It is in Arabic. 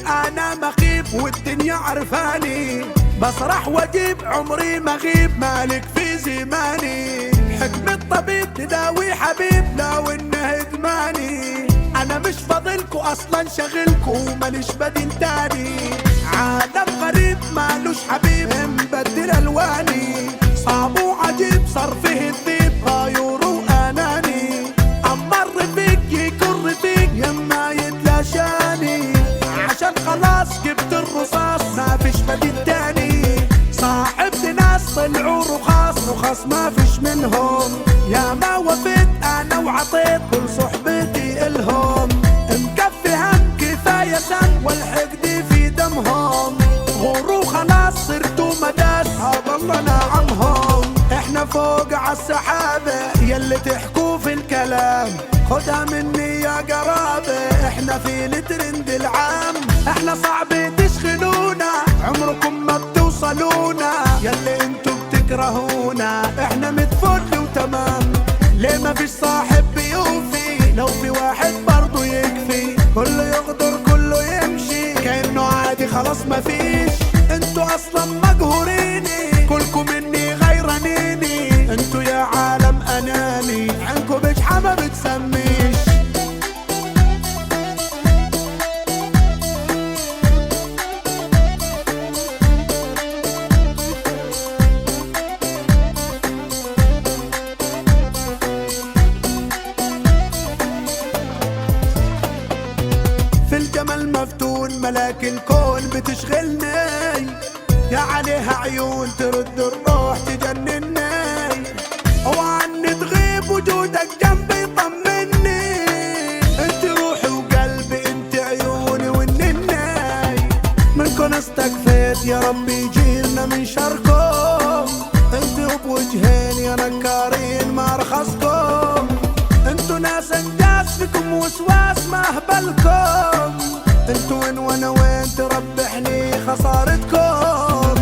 انا مخيف والدنيا عرفاني، بسرح واجيب عمري مغيب مالك في زماني. حكمة طبيب تداوي حبيب لو انه ادماني، انا مش فاضلكو اصلا شغلكو ماليش بديل تاني. عالم غريب مالوش حبيب مبدل الواني، صعب وعجيب صار فيه الذيب غايور واناني. اما الرفيق يكون رفيق يما يتلاشاني، عشان خلاص جبت الرصاص ما فيش بديل تاني. صاحبت ناس طلعوا رخاص ما فيش منهم، يا ما وفيت انا وعطيت كل صحبتي الهم. مكفي هم كفايه سن والحقد في دمهم، غوروا خلاص صرتوا مداس هذا الله نعمهم. احنا فوق عالسحابه يلي تحكوا في الكلام، خدها مني يا قرابه احنا في الترند العام. احنا صعب تشغلونا عمركم ما بتوصلونا، يلي انتو بتكرهونا احنا متفل وتمام. ليه ما فيش صاحب بيوفي لو في واحد برضو يكفي، كله يغدر كله يمشي كأنه عادي خلاص ما فيش. انتو اصلا مقهوريني كلكم مني غيرانيني، انتو يا عالم اناني عنكو بجحة ما بتسميش. في الجمال مفتون ملاك الكون بتشغلني، يا عليها عيون ترد الروح تجنني. وعني تغيب وجودك جنبي طمني، انت روحي وقلبي انت عيوني ونني. منكن استكفيت يا ربي يجيرنا من شركم، انتوا بوجهين يا نكارين ما رخصكم. انتوا ناس انجاز فيكم وسواس ما اهبلكم، انتوا وين وانا وين تربحني خسارتكم.